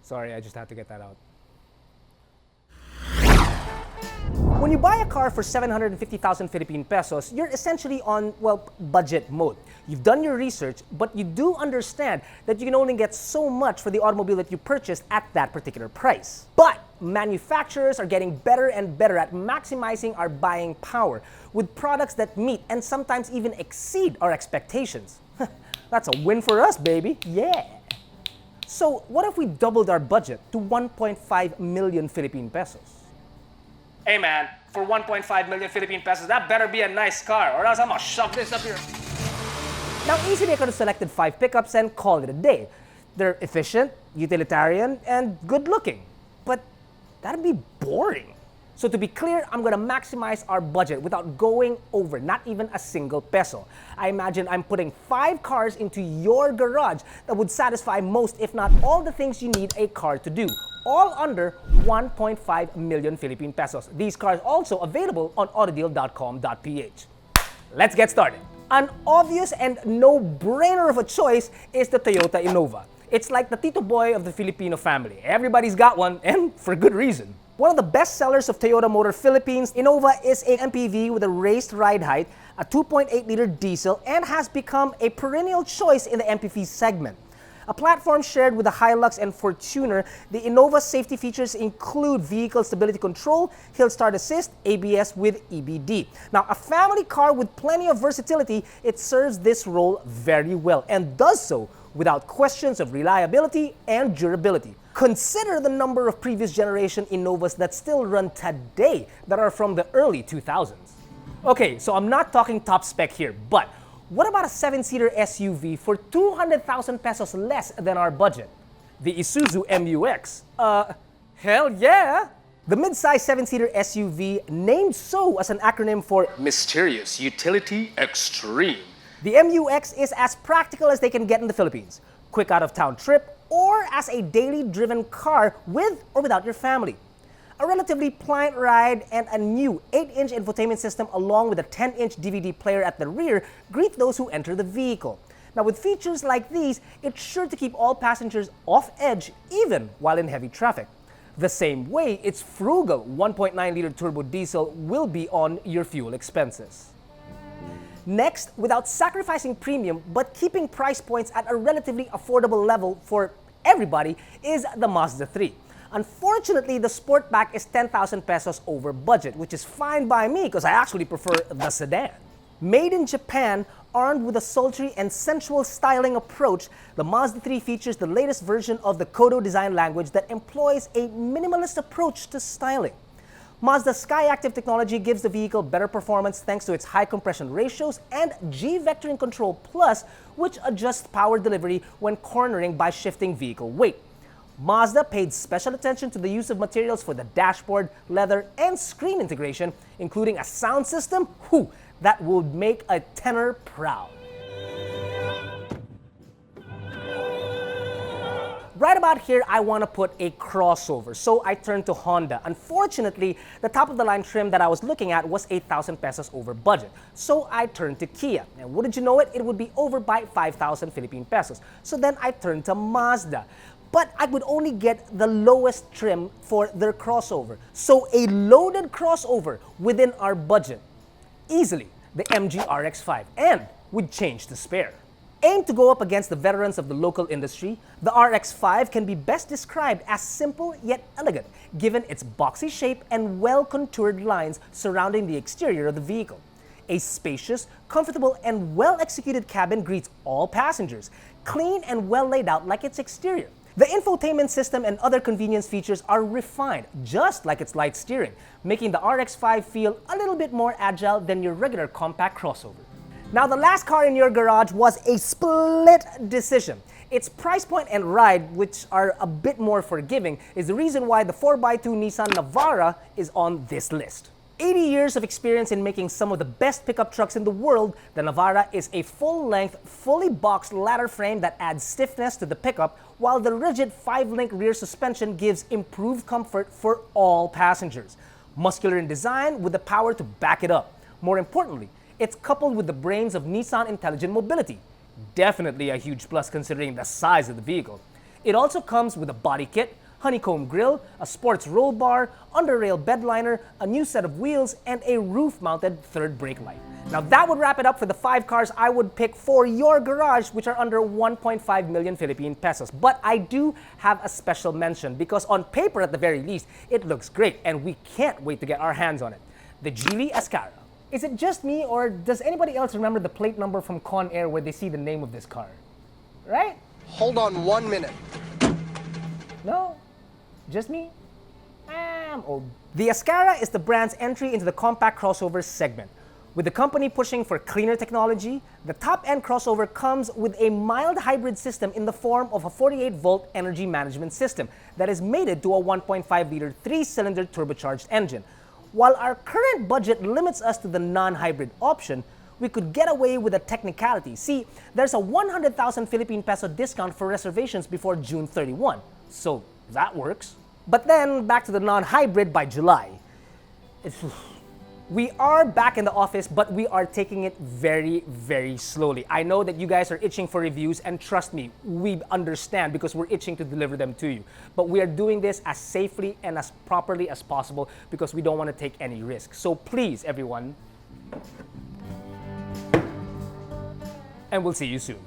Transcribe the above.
Sorry, I just had to get that out. When you buy a car for 750,000 Philippine pesos, you're essentially on, well, budget mode. You've done your research, but you do understand that you can only get so much for the automobile that you purchased at that particular price. But manufacturers are getting better and better at maximizing our buying power with products that meet and sometimes even exceed our expectations. That's a win for us, baby. Yeah. So what if we doubled our budget to 1.5 million Philippine pesos? Hey man, for 1.5 million Philippine pesos, that better be a nice car, or else I'm gonna shove this up here. Now, easily I could have selected 5 pickups and called it a day. They're efficient, utilitarian, and good looking. But that'd be boring. So to be clear, I'm gonna maximize our budget without going over not even a single peso. I imagine I'm putting 5 cars into your garage that would satisfy most, if not all, the things you need a car to do. All under 1.5 million Philippine pesos. These cars also available on AutoDeal.com.ph. Let's get started. An obvious and no-brainer of a choice is the Toyota Innova. It's like the Tito Boy of the Filipino family. Everybody's got one, and for good reason. One of the best sellers of Toyota Motor Philippines, Innova is a MPV with a raised ride height, a 2.8-liter diesel, and has become a perennial choice in the MPV segment. A platform shared with the Hilux and Fortuner, the Innova's safety features include vehicle stability control, hill start assist, ABS with EBD. Now, a family car with plenty of versatility, it serves this role very well and does so without questions of reliability and durability. Consider the number of previous generation Innovas that still run today that are from the early 2000s. Okay, so I'm not talking top spec here, but what about a 7-seater SUV for 200,000 pesos less than our budget? The Isuzu MUX. Hell yeah! The mid-size 7-seater SUV, named so as an acronym for Mysterious Utility Extreme. The MUX is as practical as they can get in the Philippines. Quick out-of-town trip, or as a daily driven car with or without your family. A relatively pliant ride and a new 8-inch infotainment system along with a 10-inch DVD player at the rear greet those who enter the vehicle. Now, with features like these, it's sure to keep all passengers off edge even while in heavy traffic. The same way its frugal 1.9-liter turbo diesel will be on your fuel expenses. Next, without sacrificing premium but keeping price points at a relatively affordable level for everybody, is the Mazda 3. Unfortunately, the Sportback is 10,000 pesos over budget, which is fine by me because I actually prefer the sedan. Made in Japan, armed with a sultry and sensual styling approach, the Mazda 3 features the latest version of the Kodo design language that employs a minimalist approach to styling. Mazda's SkyActiv technology gives the vehicle better performance thanks to its high compression ratios and G-Vectoring Control Plus, which adjusts power delivery when cornering by shifting vehicle weight. Mazda paid special attention to the use of materials for the dashboard, leather, and screen integration, including a sound system that would make a tenor proud. Right about here, I want to put a crossover, so I turned to Honda. Unfortunately, the top-of-the-line trim that I was looking at was 8,000 pesos over budget, so I turned to Kia. And wouldn't you know it, it would be over by 5,000 Philippine pesos. So then I turned to Mazda. But I would only get the lowest trim for their crossover. So a loaded crossover within our budget. Easily, the MG RX-5, and with change to spare. Aimed to go up against the veterans of the local industry, the RX-5 can be best described as simple yet elegant, given its boxy shape and well-contoured lines surrounding the exterior of the vehicle. A spacious, comfortable, and well-executed cabin greets all passengers, clean and well laid out like its exterior. The infotainment system and other convenience features are refined, just like its light steering, making the RX-5 feel a little bit more agile than your regular compact crossover. Now, the last car in your garage was a split decision. Its price point and ride, which are a bit more forgiving, is the reason why the 4x2 Nissan Navara is on this list. 80 years of experience in making some of the best pickup trucks in the world, the Navara is a full-length, fully boxed ladder frame that adds stiffness to the pickup, while the rigid 5-link rear suspension gives improved comfort for all passengers. Muscular in design with the power to back it up. More importantly, it's coupled with the brains of Nissan Intelligent Mobility. Definitely a huge plus considering the size of the vehicle. It also comes with a body kit, honeycomb grille, a sports roll bar, under-rail bed liner, a new set of wheels, and a roof-mounted third brake light. Now that would wrap it up for the 5 cars I would pick for your garage, which are under 1.5 million Philippine pesos. But I do have a special mention because on paper at the very least, it looks great and we can't wait to get our hands on it. The Geely Escara. Is it just me or does anybody else remember the plate number from Con Air where they see the name of this car? Right? Hold on 1 minute. No? Just me? I'm old. The Escara is the brand's entry into the compact crossover segment. With the company pushing for cleaner technology, the top-end crossover comes with a mild hybrid system in the form of a 48-volt energy management system that is mated to a 1.5-liter 3-cylinder turbocharged engine. While our current budget limits us to the non-hybrid option, we could get away with a technicality. See, there's a 100,000 Philippine peso discount for reservations before June 31. So that works. But then back to the non-hybrid by July. We are back in the office, but we are taking it very, very slowly. I know that you guys are itching for reviews, and trust me, we understand because we're itching to deliver them to you. But we are doing this as safely and as properly as possible because we don't want to take any risk. So please, everyone, and we'll see you soon.